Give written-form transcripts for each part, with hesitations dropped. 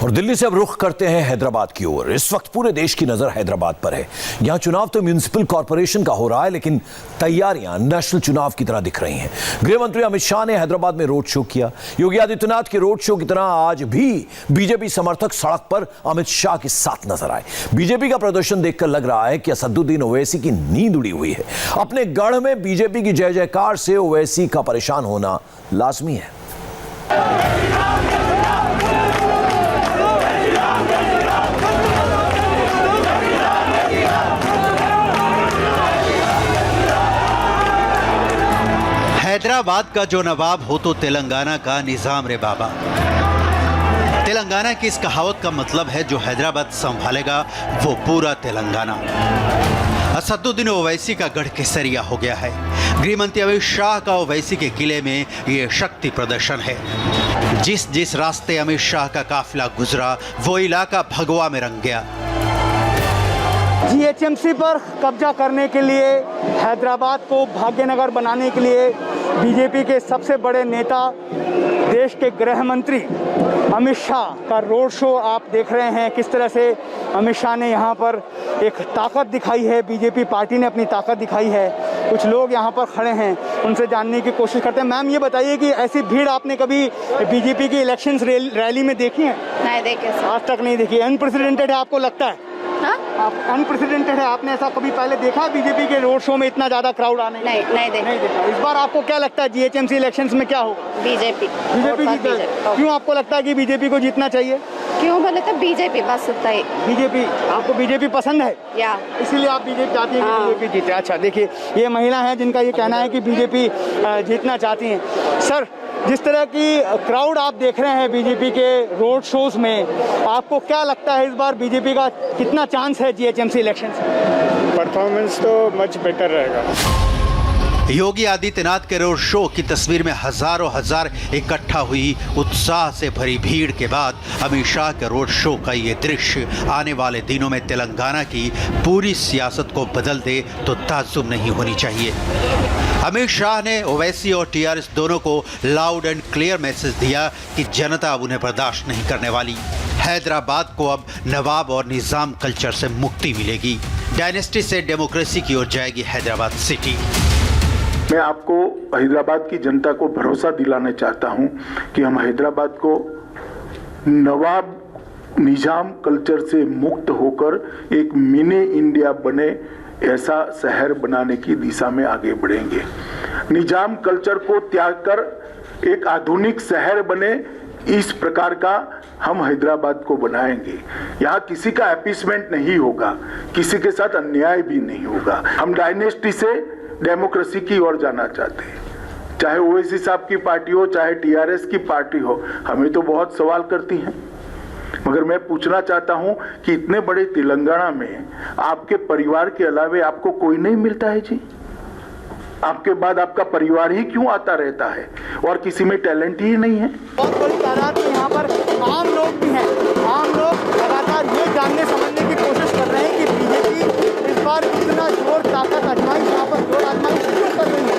और दिल्ली से अब रुख करते हैं हैदराबाद की ओर। इस वक्त पूरे देश की नजर हैदराबाद पर है। यहां चुनाव तो म्युनिसिपल कॉर्पोरेशन का हो रहा है, लेकिन तैयारियां नेशनल चुनाव की तरह दिख रही हैं। गृह मंत्री अमित शाह ने हैदराबाद में रोड शो किया। योगी आदित्यनाथ के रोड शो की तरह आज भी बीजेपी समर्थक सड़क पर अमित शाह के साथ नजर आए। बीजेपी का प्रदर्शन देखकर लग रहा है कि असदुद्दीन ओवैसी की नींद उड़ी हुई है। अपने गढ़ में बीजेपी की जय जयकार से ओवैसी का परेशान होना लाजमी है। हैदराबाद का जो नवाब हो तो तेलंगाना का निजाम रे बाबा। तेलंगाना की इस कहावत का मतलब है जो हैदराबाद संभालेगा वो पूरा तेलंगाना। असदुद्दीन ओवैसी का गढ़ केसरिया हो गया है। गृह मंत्री अमित शाह का ओवैसी के किले में ये शक्ति प्रदर्शन है। जिस जिस रास्ते अमित शाह का काफिला गुजरा वो इलाका भगवा में रंग गया। जीएचएमसी पर कब्जा करने के लिए, हैदराबाद को भाग्यनगर बनाने के लिए बीजेपी के सबसे बड़े नेता देश के गृह मंत्री अमित शाह का रोड शो आप देख रहे हैं। किस तरह से अमित शाह ने यहाँ पर एक ताकत दिखाई है, बीजेपी पार्टी ने अपनी ताकत दिखाई है। कुछ लोग यहाँ पर खड़े हैं, उनसे जानने की कोशिश करते हैं। मैम, ये बताइए कि ऐसी भीड़ आपने कभी बीजेपी की इलेक्शन रैली में देखी है? नहीं देखी, आज तक नहीं देखी। अनप्रेसिडेंटेड है आपको लगता है? आप अनप्रेसिडेंटेड है, आपने ऐसा कभी पहले देखा बीजेपी के रोड शो में इतना ज्यादा क्राउड आने? नहीं देखा। इस बार आपको क्या लगता है जीएचएमसी इलेक्शंस में क्या होगा? बीजेपी जीतेगी। क्यों आपको लगता है कि बीजेपी को जीतना चाहिए? क्यों बोले तो बीजेपी बस उतना ही। बीजेपी, आपको बीजेपी पसंद है या इसीलिए आप बीजेपी चाहती हैं कि बीजेपी जीते? अच्छा, देखिए ये महिला है जिनका ये कहना है कि बीजेपी जीतना चाहती हैं। सर, जिस तरह की क्राउड आप देख रहे हैं बीजेपी के रोड शोज में, आपको क्या लगता है इस बार बीजेपी का कितना चांस है जीएचएमसी इलेक्शंस में? परफॉर्मेंस तो मच बेटर रहेगा। योगी आदित्यनाथ के रोड शो की तस्वीर में हजारों हजार इकट्ठा हुई उत्साह से भरी भीड़ के बाद अमित शाह के रोड शो का ये दृश्य आने वाले दिनों में तेलंगाना की पूरी सियासत को बदल दे तो ताज्जुब नहीं होनी चाहिए। अमित शाह ने ओवैसी और टीआरएस दोनों को लाउड एंड क्लियर मैसेज दिया कि जनता अब उन्हें बर्दाश्त नहीं करने वाली। हैदराबाद को अब नवाब और निजाम कल्चर से मुक्ति मिलेगी। डायनेस्टी से डेमोक्रेसी की ओर जाएगी हैदराबाद सिटी। मैं आपको हैदराबाद की जनता को भरोसा दिलाना चाहता हूं कि हम हैदराबाद को नवाब निजाम कल्चर से मुक्त होकर एक मिनी इंडिया बने ऐसा शहर बनाने की दिशा में आगे बढ़ेंगे। निजाम कल्चर को त्याग कर एक आधुनिक शहर बने, इस प्रकार का हम हैदराबाद को बनाएंगे। यहाँ किसी का अपीसमेंट नहीं होगा, किसी के साथ अन्याय भी नहीं होगा। हम डायनेस्टी से डेमोक्रेसी की ओर जाना चाहते हैं। चाहे ओवैसी साहब की पार्टी हो, चाहे टीआरएस की पार्टी हो, हमें तो बहुत सवाल करती हैं, मगर मैं पूछना चाहता हूं कि इतने बड़े तेलंगाना में आपके परिवार के अलावे आपको कोई नहीं मिलता है जी? आपके बाद आपका परिवार ही क्यों आता रहता है और किसी में टैलेंट ही नहीं है? बहुत बड़ी तादाद में यहाँ पर आम लोग भी हैं। आम लोग लगातार ये जानने समझने की कोशिश कर रहे हैं कि बीजेपी इस बार कितना जोर ताकत आजमाई, यहाँ पर जोर आजमाई क्यों कर रही है?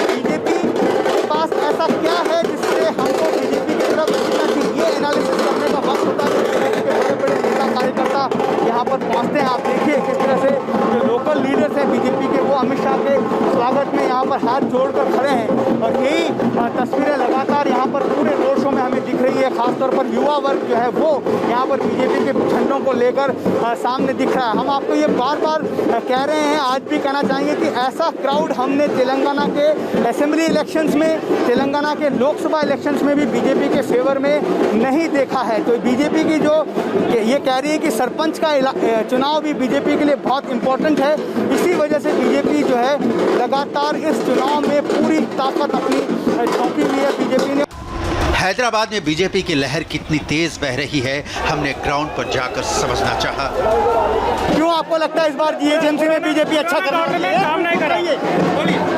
बीजेपी के पास ऐसा क्या है जिससे हमको बीजेपी की तरफ देखना चाहिए? ये एनालिसिस करने का वक्त होता है। बीजेपी के बड़े बड़े नेता कार्यकर्ता यहाँ पर पहुँचते हैं। आप देखिए किस तरह से जो लोकल लीडर्स हैं बीजेपी के, वो अमित शाह के स्वागत में यहाँ पर हाथ जोड़कर खड़े हैं। और यही तस्वीरें लगातार यहाँ पर पूरे रोड शो में हमें दिख रही है। खासतौर पर युवा वर्ग जो है वो यहाँ पर बीजेपी के झंडों को लेकर सामने दिख रहा है। हम आपको ये बार बार कह रहे हैं, आज भी कहना चाहेंगे कि ऐसा क्राउड हमने तेलंगाना के असेंबली इलेक्शंस में, तेलंगाना के लोकसभा इलेक्शंस में भी बीजेपी के फेवर में नहीं देखा है। तो बीजेपी की जो ये कह रही है कि सरपंच का चुनाव भी बीजेपी के लिए बहुत इंपॉर्टेंट है, इसी वजह से बीजेपी जो है लगातार इस चुनाव में पूरी ताकत अपनी झोंकी हुई है बीजेपी ने। हैदराबाद में बीजेपी की लहर कितनी तेज बह रही है हमने ग्राउंड पर जाकर समझना चाहा। क्यों आपको लगता है इस बार जीएचएमसी में बीजेपी अच्छा काम नहीं करेंगे?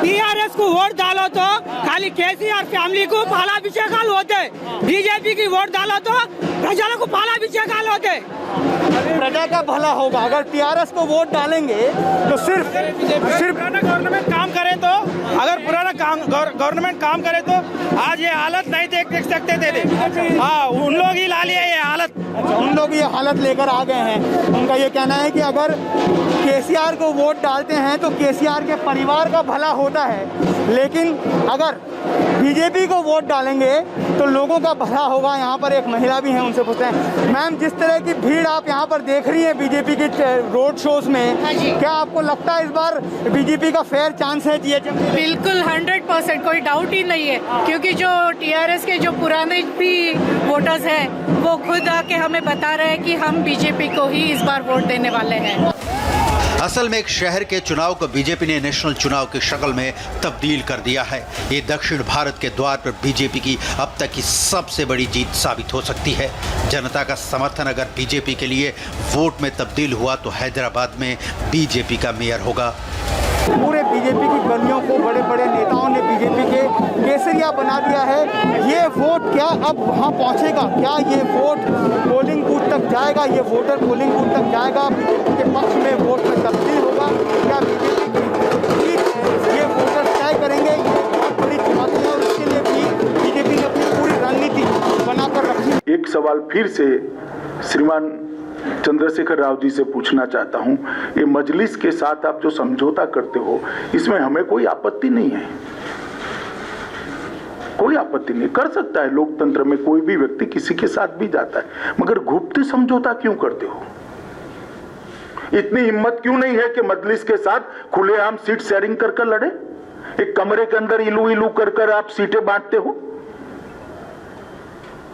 टीआरएस को वोट डालो तो खाली केसीआर फैमिली को पालाभिषेकाలు होते, बीजेपी की वोट डालो तो प्रजలకు पालाभिषेकाలు होते। प्रजा का भला होगा। अगर टीआरएस को वोट डालेंगे तो सिर्फ पुराना गवर्नमेंट काम करे तो, अगर पुराना गवर्नमेंट काम करे तो आज ये हालत नहीं देख सकते थे। हाँ, उन लोग ही ला लिया ये हालत। उन लोग ये हालत लेकर आ गए हैं। उनका ये कहना है कि अगर केसीआर को वोट डालते हैं तो केसीआर के परिवार का भला होता है, लेकिन अगर बीजेपी को वोट डालेंगे तो लोगों का भला होगा। यहाँ पर एक महिला भी है, उनसे पूछते हैं। मैम, जिस तरह की भीड़ आप यहाँ पर देख रही हैं बीजेपी के रोड शोज में, क्या आपको लगता है इस बार बीजेपी का फेयर चांस है जीएचएमसी? बिल्कुल 100%, कोई डाउट ही नहीं है, क्योंकि जो टीआरएस के जो पुराने भी वोटर्स हैं वो खुद आके हमें बता रहे हैं कि हम बीजेपी को ही इस बार वोट देने वाले हैं। असल में एक शहर के चुनाव को बीजेपी ने नेशनल चुनाव की शक्ल में तब्दील कर दिया है। ये दक्षिण भारत के द्वार पर बीजेपी की अब तक की सबसे बड़ी जीत साबित हो सकती है। जनता का समर्थन अगर बीजेपी के लिए वोट में तब्दील हुआ तो हैदराबाद में बीजेपी का मेयर होगा। पूरे बीजेपी की गलियों को बड़े बड़े नेताओं ने बीजेपी के केसरिया बना दिया है। ये वोट क्या अब वहाँ पहुँचेगा? क्या ये वोट पोलिंग बूथ तक जाएगा? ये वोटर पोलिंग बूथ तक जाएगा? बीजेपी के पक्ष में वोट में तब्दील होगा? क्या बीजेपी की ये वोटर तय करेंगे? ये बहुत बड़ी चुनौती है और उसके लिए भी बीजेपी ने अपनी पूरी रणनीति बनाकर रखी। एक सवाल फिर से श्रीमान चंद्रशेखर राव जी से पूछना चाहता हूं, ये मजलिस के साथ आप जो समझौता करते हो इसमें हमें कोई आपत्ति नहीं है, कोई आपत्ति नहीं। कर सकता है, लोकतंत्र में कोई भी व्यक्ति किसी के साथ भी जाता है, मगर गुप्त समझौता क्यों करते हो? इतनी हिम्मत क्यों नहीं है कि मजलिस के साथ खुलेआम सीट शेयरिंग कर लड़े? एक कमरे के अंदर इलू इलू कर आप सीटें बांटते हो।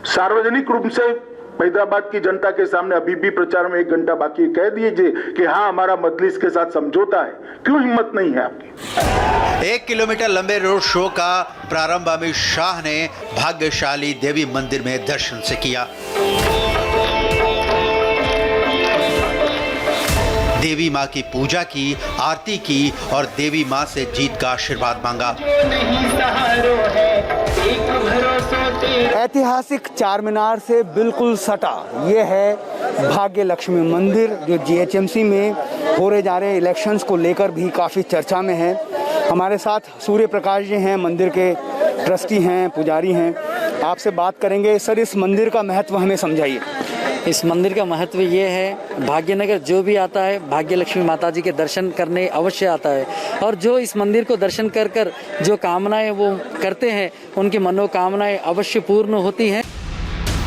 सार्वजनिक रूप से हैदराबाद की जनता के सामने अभी भी प्रचार में 1 घंटा बाकी कह दीजिए कि हाँ हमारा मजलिस के साथ समझौता है। क्यों हिम्मत नहीं है आपकी? 1 किलोमीटर लंबे रोड शो का प्रारंभ अमित शाह ने भाग्यशाली देवी मंदिर में दर्शन से किया। देवी मां की पूजा की, आरती की और देवी मां से जीत का आशीर्वाद मांगा। ऐतिहासिक चार मीनार से बिल्कुल सटा ये है भाग्य लक्ष्मी मंदिर, जो जीएचएमसी में हो रहे जा रहे इलेक्शंस को लेकर भी काफ़ी चर्चा में है। हमारे साथ सूर्य प्रकाश जी हैं, मंदिर के ट्रस्टी हैं, पुजारी हैं। आपसे बात करेंगे। सर, इस मंदिर का महत्व हमें समझाइए। इस मंदिर का महत्व ये है, भाग्यनगर जो भी आता है भाग्य लक्ष्मी माता जी के दर्शन करने अवश्य आता है, और जो इस मंदिर को दर्शन कर कर जो कामनाएं वो करते हैं उनकी मनोकामनाएं अवश्य पूर्ण होती हैं।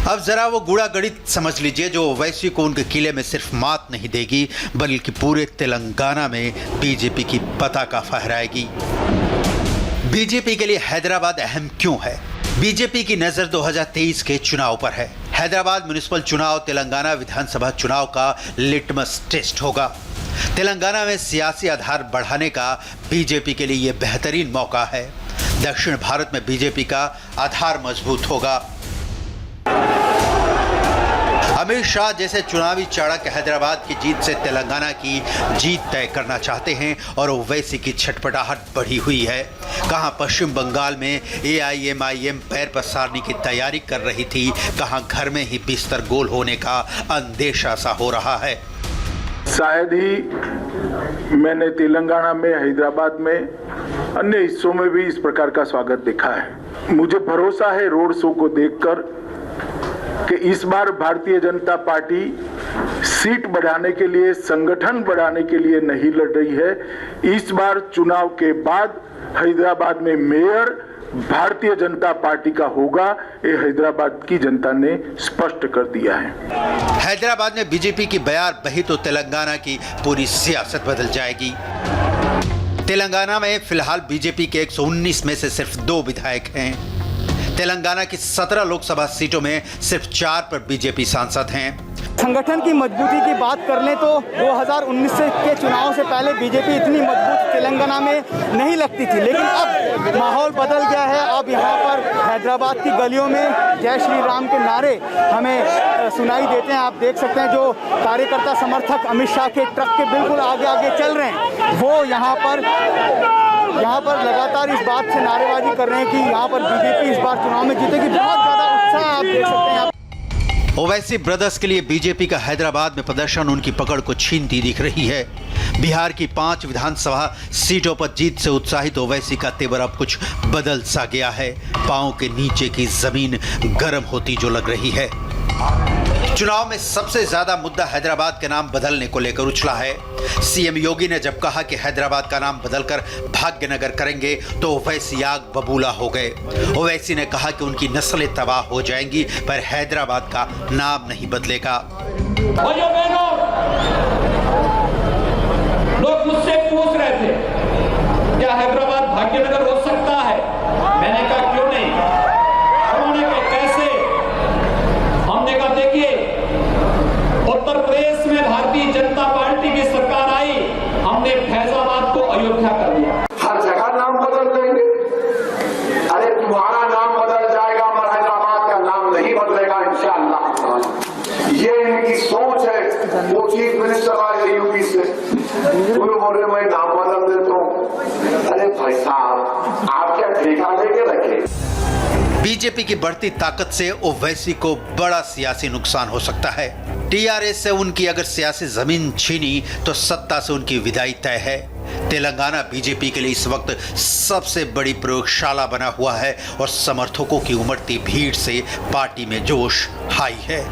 अब जरा वो गूढ़ा गणित समझ लीजिए जो ओवैसी को उनके किले में सिर्फ मात नहीं देगी बल्कि पूरे तेलंगाना में बीजेपी की पताका फहराएगी। बीजेपी के लिए हैदराबाद अहम क्यों है? बीजेपी की नजर 2023 के चुनाव पर है। हैदराबाद म्युनिसिपल चुनाव तेलंगाना विधानसभा चुनाव का लिटमस टेस्ट होगा। तेलंगाना में सियासी आधार बढ़ाने का बीजेपी के लिए यह बेहतरीन मौका है। दक्षिण भारत में बीजेपी का आधार मजबूत होगा। अमित शाह जैसे चुनावी चाणक हैदराबाद की जीत से तेलंगाना की जीत तय करना चाहते हैं और ओवैसी की छटपटाहट बढ़ी हुई है। कहां पश्चिम बंगाल में एआईएमआईएम पैर पसारने की तैयारी कर रही थी, कहां घर में ही बिस्तर गोल होने का अंदेशा सा हो रहा है। शायद ही मैंने तेलंगाना में, हैदराबाद में, अन्य हिस्सों में भी इस प्रकार का स्वागत देखा है। मुझे भरोसा है रोड शो को देखकर कि इस बार भारतीय जनता पार्टी सीट बढ़ाने के लिए, संगठन बढ़ाने के लिए नहीं लड़ रही है। इस बार चुनाव के बाद हैदराबाद में मेयर भारतीय जनता पार्टी का होगा, ये हैदराबाद की जनता ने स्पष्ट कर दिया है। हैदराबाद में बीजेपी की बयार बही तो तेलंगाना की पूरी सियासत बदल जाएगी। तेलंगाना में फिलहाल बीजेपी के 119 में से सिर्फ 2 विधायक हैं। तेलंगाना की 17 लोकसभा सीटों में सिर्फ 4 पर बीजेपी सांसद हैं। संगठन की मजबूती की बात कर लें तो 2019 के चुनाव से पहले बीजेपी इतनी मजबूत तेलंगाना में नहीं लगती थी, लेकिन अब माहौल बदल गया है। अब यहाँ पर हैदराबाद की गलियों में जय श्री राम के नारे हमें सुनाई देते हैं। आप देख सकते हैं जो कार्यकर्ता समर्थक अमित शाह के ट्रक के बिल्कुल आगे आगे चल रहे हैं, वो यहाँ पर लगातार इस बात से नारेबाजी कर रहे हैं कि यहाँ पर बीजेपी इस बार चुनाव में जीतेगी। बहुत ज़्यादा उत्साह आप देख सकते हैं। ओवैसी ब्रदर्स के लिए बीजेपी का हैदराबाद में प्रदर्शन उनकी पकड़ को छीनती दिख रही है। बिहार की 5 विधानसभा सीटों पर जीत से उत्साहित ओवैसी का तेवर अब कुछ बदल सा गया है। पांव के नीचे की जमीन गर्म होती जो लग रही है। चुनाव में सबसे ज्यादा मुद्दा हैदराबाद के नाम बदलने को लेकर उछला है। सीएम योगी ने जब कहा कि हैदराबाद का नाम बदलकर भाग्यनगर करेंगे तो ओवैसी आग बबूला हो गए। ओवैसी ने कहा कि उनकी नस्लें तबाह हो जाएंगी पर हैदराबाद का नाम नहीं बदलेगा। लोग मुझसे पूछ रहे थे क्या हैदराबाद भाग्यनगर हो सकता है? मैंने कहा क्यों नहीं। उन्होंने कहा कैसे? हमने कहा देखिए उत्तर प्रदेश में भारतीय जनता पार्टी की सरकार आई, हमने फैजाबाद को अयोध्या कर दिया। हर जगह नाम बदल देंगे। अरे तुम्हारा नाम बदल जाएगा मगर हैदराबाद का नाम नहीं बदलेगा इंशाअल्लाह। ये इनकी सोच है। वो चीफ मिनिस्टर आ गए यूपी से, वो बोले मैं नाम बदल देता हूँ। अरे भाई साहब आप क्या ठेका लेके रखे? बीजेपी की बढ़ती ताकत से ओवैसी को बड़ा सियासी नुकसान हो सकता है। टीआरएस से उनकी अगर सियासी जमीन छीनी तो सत्ता से उनकी विदाई तय है। तेलंगाना बीजेपी के लिए इस वक्त सबसे बड़ी प्रयोगशाला बना हुआ है और समर्थकों की उमड़ती भीड़ से पार्टी में जोश हाई है।